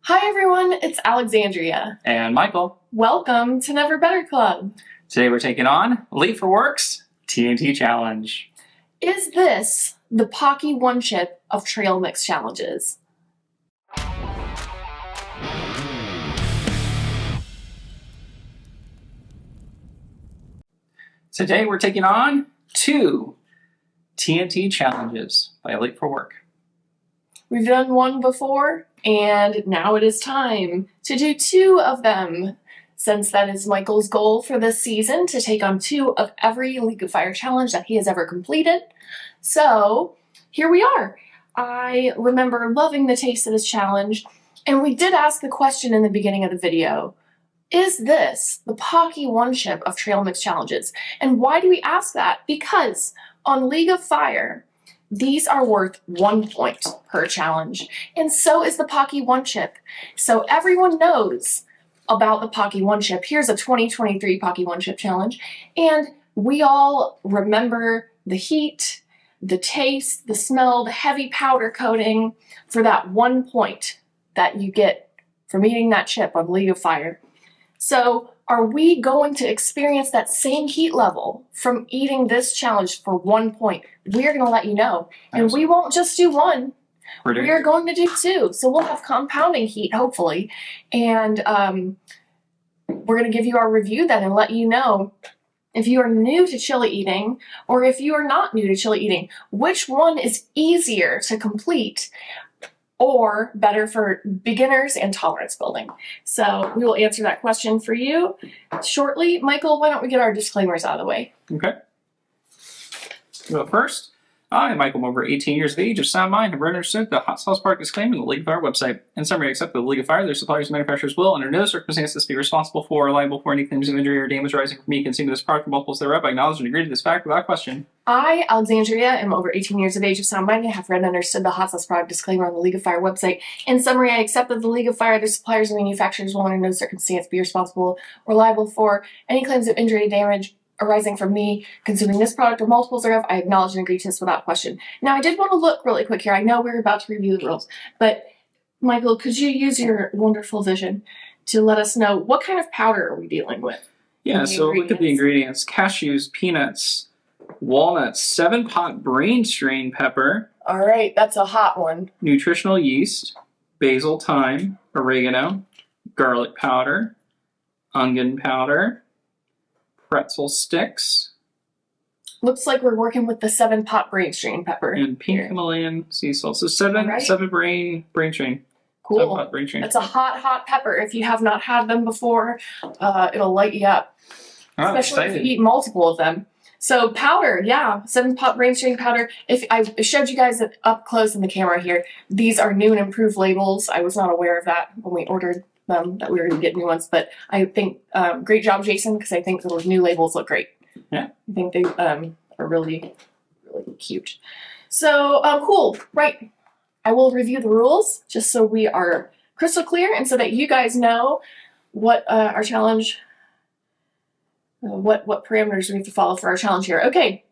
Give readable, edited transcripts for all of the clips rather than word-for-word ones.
Hi everyone, it's Alexandria. And Michael. Welcome to Never Better Club. Today we're taking on Lfw'S T.N.T challenge. Is this the Paqui one chip of trail mix challenges? Today we're taking on two T.N.T challenges by Lfw'S. We've done one before, and now it is time to do two of them, since that is Michael's goal for this season, to take on two of every League of Fire challenge that he has ever completed. So here we are. I remember loving the taste of this challenge, and we did ask the question in the beginning of the video, is this the Paqui one chip of trail mix challenges? And why do we ask that? Because on League of Fire, these are worth 1 point per challenge, and so is the Paqui one chip. So everyone knows about the Paqui one chip. Here's a 2023 Paqui one chip challenge, and we all remember the heat, the taste, the smell, the heavy powder coating for that 1 point that you get from eating that chip on League of Fire. So are we going to experience that same heat level from eating this challenge for 1 point? We're going to let you know. And we won't just do one. We are going to do two. So we'll have compounding heat, hopefully. And we're going to give you our review then and let you know if you are new to chili eating or if you are not new to chili eating, which one is easier to complete or better for beginners and tolerance building. So we will answer that question for you shortly. Michael, why don't we get our disclaimers out of the way? Okay. Well, first, I, Michael, am over 18 years of age, of sound mind, have read and understood the hot sauce product disclaimer in the League of Fire website. In summary, I accept that the League of Fire, their suppliers and manufacturers will, under no circumstances, be responsible for or liable for any claims of injury or damage arising from me consuming this product or multiples thereof. I acknowledge and agree to this fact without question. I, Alexandria, am over 18 years of age, of sound mind, and have read and understood the hot sauce product disclaimer on the League of Fire website. In summary, I accept that the League of Fire, their suppliers and manufacturers will, under no circumstance, be responsible or liable for any claims of injury or damage arising from me consuming this product or multiples thereof. I acknowledge and agree to this without question. Now, I did want to look really quick here. I know we're about to review the rules, but Michael, could you use your wonderful vision to let us know what kind of powder are we dealing with? Yeah, so look at the ingredients. Cashews, peanuts, walnuts, 7-pot brain strain pepper. All right, that's a hot one. Nutritional yeast, basil, thyme, oregano, garlic powder, onion powder, pretzel sticks. Looks like we're working with the 7-pot brain strain pepper. And pink Himalayan sea salt. So seven brain strain. Cool. 7-pot brain strain. It's a hot pepper. If you have not had them before, it'll light you up. Oh, especially if you eat multiple of them. So powder, yeah, 7-pot brain strain powder. If I showed you guys it up close in the camera here, these are new and improved labels. I was not aware of that when we ordered them, that we were going to get new ones. But I think, great job, Jason, because I think those new labels look great. Yeah. I think they are really, really cute. So, cool. Right. I will review the rules just so we are crystal clear and so that you guys know what our challenge, what parameters we have to follow for our challenge here. Okay.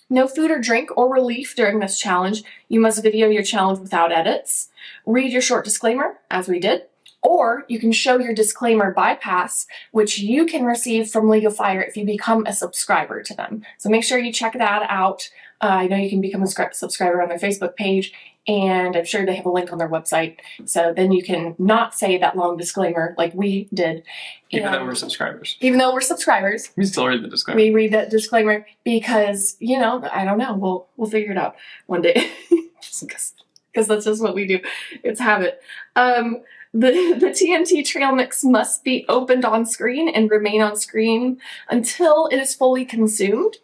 No food or drink or relief during this challenge. You must video your challenge without edits. Read your short disclaimer, as we did. Or you can show your disclaimer bypass, which you can receive from League of Fire if you become a subscriber to them. So make sure you check that out. I know you can become a subscriber on their Facebook page, and I'm sure they have a link on their website. So then you can not say that long disclaimer like we did. Even though we're subscribers. Even though we're subscribers. We still read the disclaimer. We read that disclaimer because, you know, I don't know. We'll figure it out one day. Because that's just what we do. It's habit. The T.N.T trail mix must be opened on screen and remain on screen until it is fully consumed.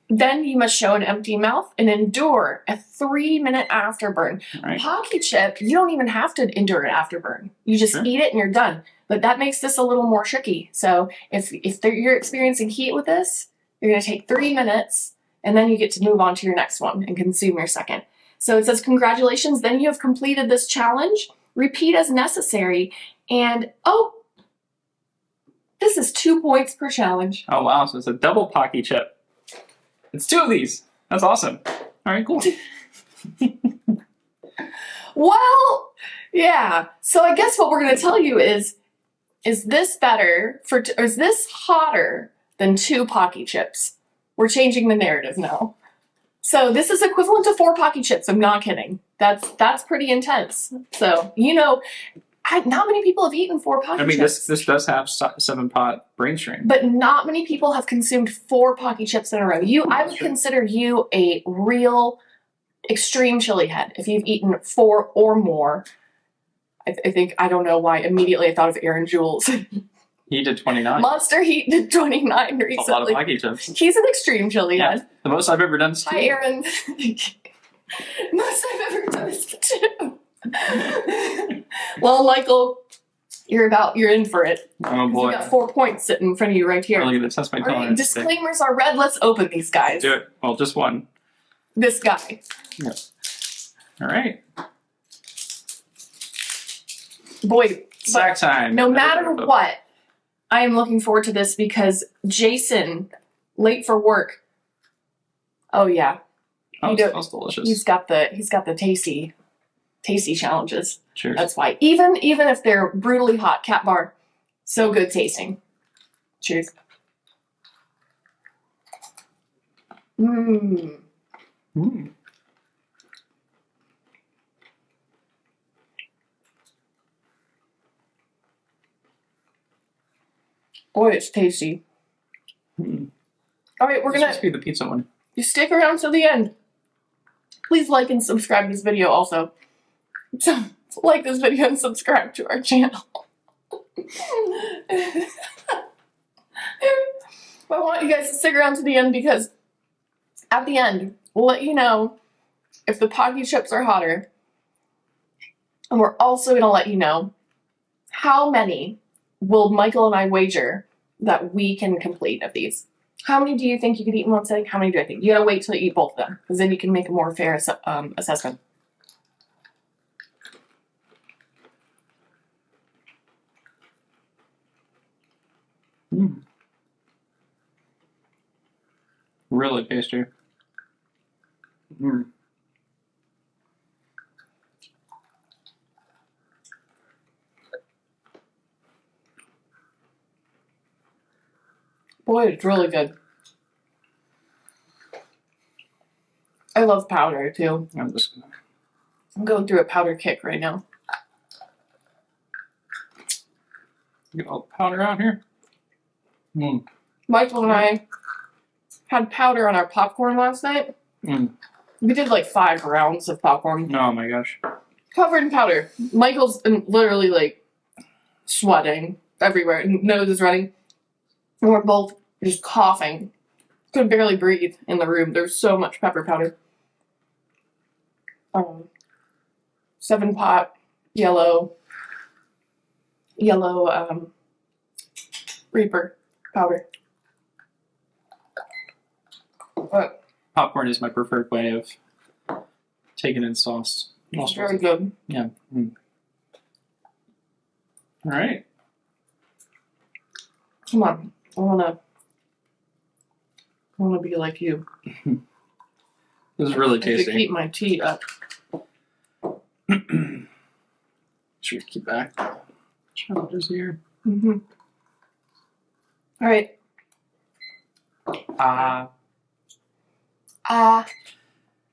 Then you must show an empty mouth and endure a 3-minute afterburn. Right. Paqui chip, you don't even have to endure an afterburn. You just eat it and you're done. But that makes this a little more tricky. So if you're experiencing heat with this, you're going to take 3 minutes and then you get to move on to your next one and consume your second. So it says, congratulations, then you have completed this challenge. Repeat as necessary. And, oh, this is 2 points per challenge. Oh, wow. So it's a double Paqui chip. It's 2 of these. That's awesome. All right, cool. Well, Yeah. So I guess what we're going to tell you is this better or is this hotter than 2 Paqui chips? We're changing the narrative now. So this is equivalent to 4 Paqui chips. I'm not kidding. That's pretty intense. So, not many people have eaten 4 Paqui chips. This does have 7-pot brain strain. But not many people have consumed 4 Paqui chips in a row. I would consider you a real extreme chili head if you've eaten 4 or more. I think, I don't know why, immediately I thought of Aaron Jules. He did 29. Monster Heat did 29 recently. That's a lot of Paqui chips. He's an extreme chili head. The most I've ever done is 2. Hi, Aaron. Most I've ever done is 2. Well, Michael, you're in for it. Oh boy. You got 4 points sitting in front of you right here. I'm going to test my All right, tolerance. disclaimers are red. Let's open these guys. Do it. Well, just one. This guy. Yep. All right. Boy, Sack time. no matter what, I am looking forward to this because Jason, late for work. Oh yeah. Oh, it smells delicious. He's got the tasty challenges. Cheers. That's why. Even if they're brutally hot, Cat Bar, so good tasting. Cheers. Mmm. Mm. Boy, it's tasty. Mm. All right, we're This gonna. must be the pizza one. You stick around to the end. Please like and subscribe to this video also. So, like this video and subscribe to our channel. I want you guys to stick around to the end because at the end, we'll let you know if the Paqui chips are hotter. And we're also going to let you know how many will Michael and I wager that we can complete of these. How many do you think you could eat in one sitting? How many do I think? You gotta wait till you eat both of them, because then you can make a more fair assessment. Mm. Really tasty. Mm. Boy, it's really good. I love powder too. I'm going through a powder kick right now. Get all the powder out here. Mm. Michael and I had powder on our popcorn last night. Mm. We did like 5 rounds of popcorn. Oh my gosh. Covered in powder. Michael's literally like sweating everywhere. Nose is running. And we're both just coughing. Could barely breathe in the room. There's so much pepper powder. 7-pot yellow Reaper powder. But Popcorn is my preferred way of taking in sauce. it's very good. Yeah. Mm. All right. Come on. I wanna be like you. This is really I have to tasty. keep my tea up. Should keep back. Challenges here. Mm-hmm. All right.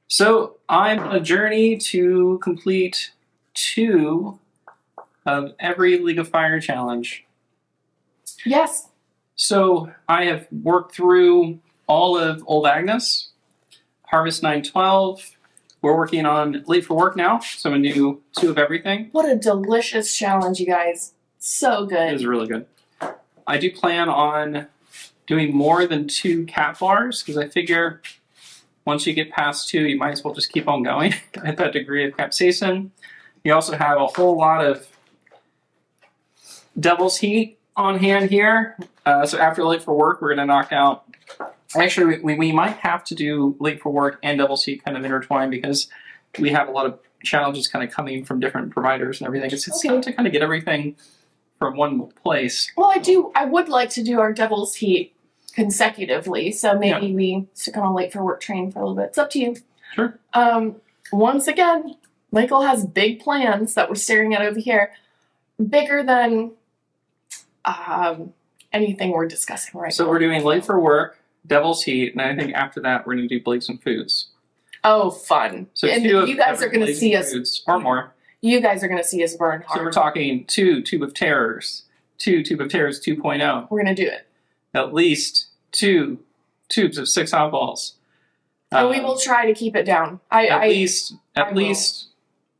So I'm on a journey to complete 2 of every League of Fire challenge. Yes. So I have worked through all of Old Agnes, Harvest 912. We're working on Late for Work now, so I'm going to do 2 of everything. What a delicious challenge, you guys. So It good. is really good. I do plan on doing more than 2 cat bars, because I figure once you get past 2, you might as well just keep on going at that degree of capsaicin. You also have a whole lot of Devil's Heat on hand here. So after Late for Work, we're going to knock out... Actually, we might have to do Late for Work and Devil's Heat kind of intertwined, because we have a lot of challenges kind of coming from different providers and everything. It's Okay. time to kind of get everything from one place. Well, I would like to do our Devil's Heat consecutively, so maybe we stick on a Late for Work train for a little bit. It's up to you. Sure. Once again, Michael has big plans that we're staring at over here, bigger than anything we're discussing right now. So we're doing Late for Work, Devil's Heat, and I think after that we're going to do Blazing Foods. Oh, fun. So and two of you guys are every going to see Blazing us, Foods or more. you guys are going to see us burn hard. So we're talking 2 Tube of Terrors, 2 Tube of Terrors 2.0, We're going to do it. at least 2 tubes of 6 hot balls. And we will try to keep it down. At least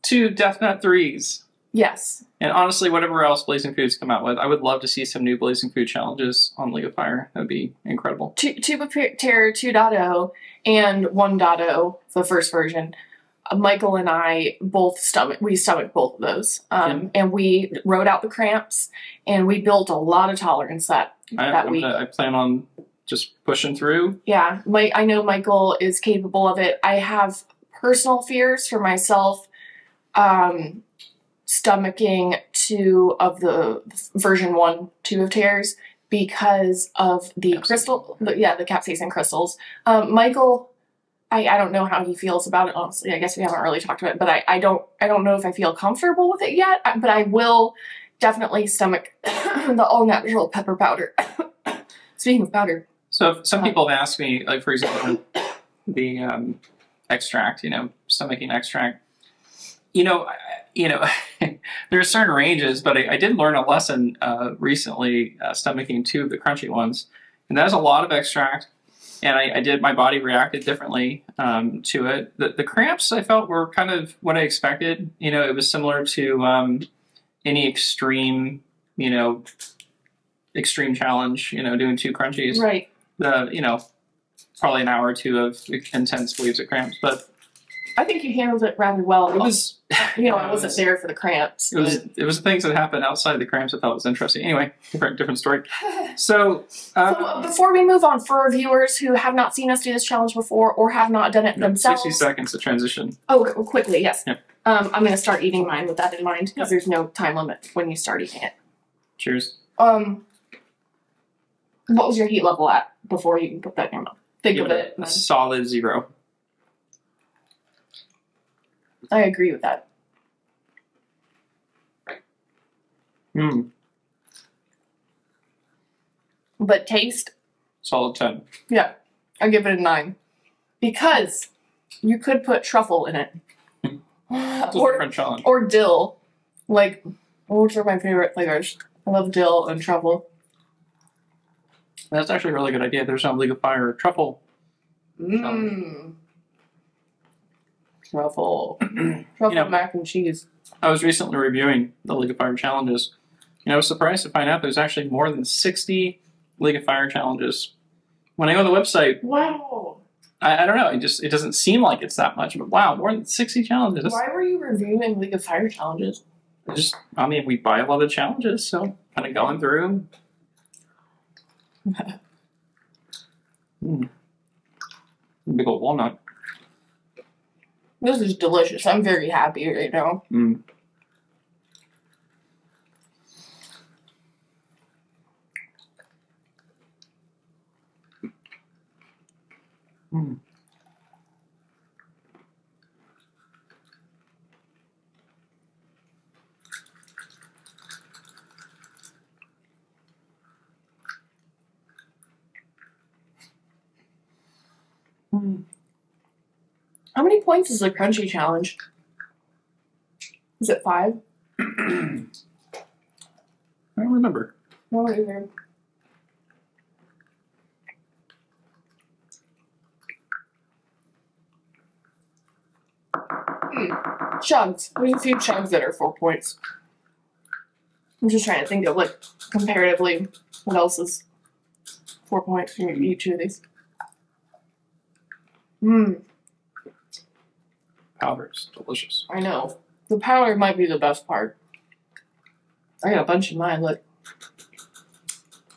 2 Death Nut 3s. Yes. And honestly, whatever else Blazing Foods come out with, I would love to see some new Blazing Food challenges on League of Fire. That would be incredible. Tube of Terror 2.0 and 1.0, the first version. Michael and I both stomach both of those. And we wrote out the cramps, and we built a lot of tolerance that week. I plan on just pushing through. Yeah, I know Michael is capable of it. I have personal fears for myself, stomaching 2 of the version 1, 2 of Tears, because of the crystal, the capsaicin crystals. Michael, I don't know how he feels about it, honestly. I guess we haven't really talked about it, but I don't know if I feel comfortable with it yet, but I will definitely stomach the all-natural pepper powder. Speaking of powder. So some people have asked me, like, for example, the extract, stomaching extract. There are certain ranges, but I did learn a lesson recently stomaching 2 of the crunchy ones. And that is a lot of extract. And my body reacted differently to it. The cramps I felt were kind of what I expected. It was similar to any extreme challenge, doing 2 crunchies. Right. Probably an hour or 2 of intense waves of cramps. But I think you handled it rather well. It was, I wasn't there for the cramps. It was things that happened outside of the cramps I thought was interesting. Anyway, different story. So before we move on, for our viewers who have not seen us do this challenge before or have not done it themselves, 60 seconds to transition. Oh, quickly, yes. Yep. I'm going to start eating mine with that in mind because there's no time limit when you start eating it. Cheers. What was your heat level at before you put that in your mouth? Think of it. A solid 0. I agree with that. But taste? Solid 10. Yeah. I give it a 9. Because you could put truffle in it. Or dill. Like, which are my favorite flavors? I love dill and truffle. That's actually a really good idea. There's no League of Fire truffle. Truffle. Truffle mac and cheese. I was recently reviewing the League of Fire challenges. I was surprised to find out there's actually more than 60 League of Fire challenges. When I go on the website, wow. I don't know. It doesn't seem like it's that much, but wow, more than 60 challenges. Why were you reviewing League of Fire challenges? We buy a lot of challenges, so kind of going through. Big old walnut. This is delicious. I'm very happy right now. How many points is the crunchy challenge? Is it 5? I don't remember. No, either. Chugs. There's a few chugs that are 4 points. I'm just trying to think of, like, comparatively, what else is 4 points in each of these. Powder's delicious. I know. The powder might be the best part. I got a bunch in mine, look.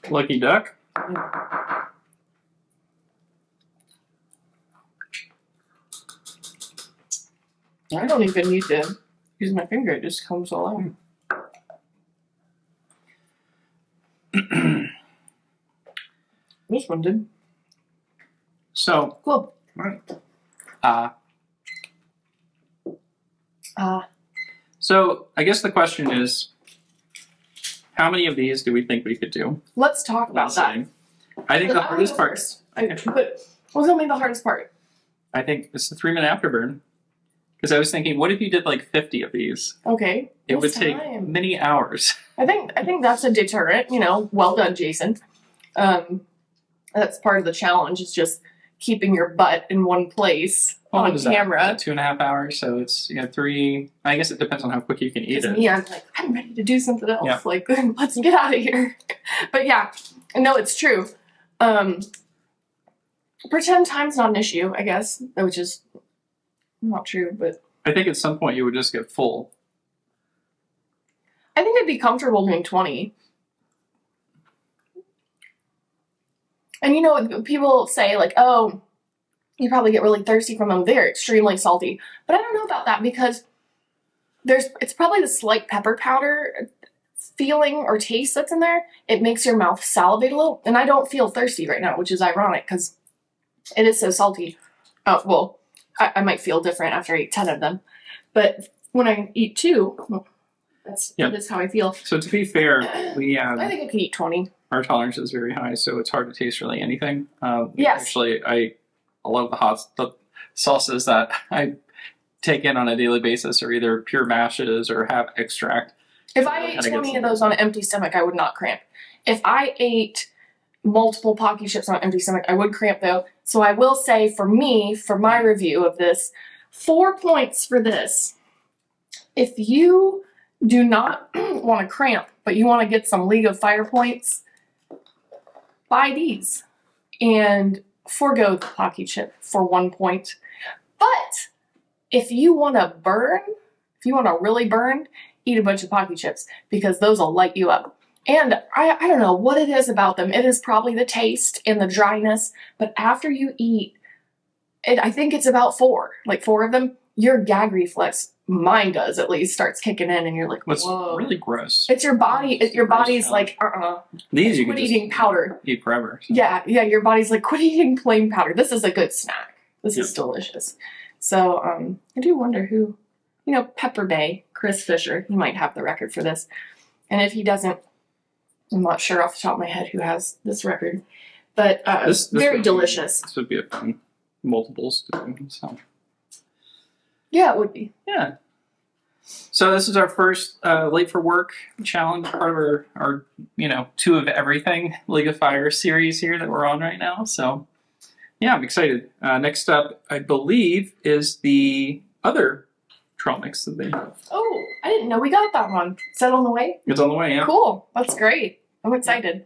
Lucky duck? I don't even need to use my finger, it just comes all out. This one did. So, cool. Right. So I guess the question is, how many of these do we think we could do? Let's talk about that. I think the hardest part. But what's gonna be the hardest part? I think it's the 3-minute afterburn. Because I was thinking, what if you did like 50 of these? Okay. It would take many hours. I think that's a deterrent. You know, well done, Jason. That's part of the challenge. Is just keeping your butt in one place on camera. 2.5 hours. So it's 3. I guess it depends on how quick you can eat it. Me, I'm like, I'm ready to do something else. Yeah. Like, let's get out of here. But yeah, no, it's true. Pretend time's not an issue, I guess, which is not true, but I think at some point you would just get full. I think I'd be comfortable doing 20. And people say like, oh, you probably get really thirsty from them. They're extremely salty. But I don't know about that because it's probably the slight pepper powder feeling or taste that's in there. It makes your mouth salivate a little. And I don't feel thirsty right now, which is ironic because it is so salty. Well, I might feel different after I eat 10 of them. But when I eat 2, that's how I feel. So to be fair, I think I could eat 20. Our tolerance is very high, so it's hard to taste really anything. Yes. Actually, I love the sauces that I take in on a daily basis are either pure mashes or have extract. If I ate 20 of those on an empty stomach, I would not cramp. If I ate multiple Paqui chips on an empty stomach, I would cramp though. So I will say for me, for my review of this, 4 points for this. If you do not want to cramp, but you want to get some League of Fire points, buy these and forego the Paqui chip for 1 point. But if you want to burn, if you want to really burn, eat a bunch of Paqui chips because those will light you up. And I don't know what it is about them. It is probably the taste and the dryness. But after you eat, I think it's about 4. Like 4 of them, your gag reflex, mine does at least, starts kicking in and you're like, whoa. What's really gross. It's your body. Your body's like, These you quit can eating powder. Eat forever. So. Yeah, your body's like, quit eating plain powder. This is a good snack. This is delicious. So I do wonder who, Pepper Bay, Chris Fisher, he might have the record for this. And if he doesn't, I'm not sure off the top of my head who has this record. But this very delicious. This would be a fun multiples to do. So. Yeah, it would be. Yeah. So this is our first Late for Work challenge, part of our 2 of everything League of Fire series here that we're on right now. So yeah, I'm excited. Next up, I believe, is the other trail mix that they have. Oh, I didn't know we got that one. Is that on the way? It's on the way, yeah. Cool. That's great. I'm excited.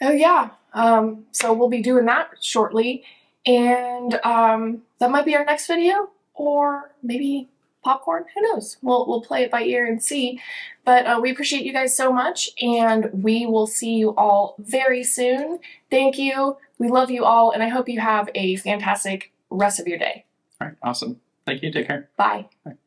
Oh yeah. So we'll be doing that shortly. And that might be our next video. Or maybe popcorn. Who knows? We'll play it by ear and see. But we appreciate you guys so much, and we will see you all very soon. Thank you. We love you all, and I hope you have a fantastic rest of your day. All right. Awesome. Thank you. Take care. Bye. Bye.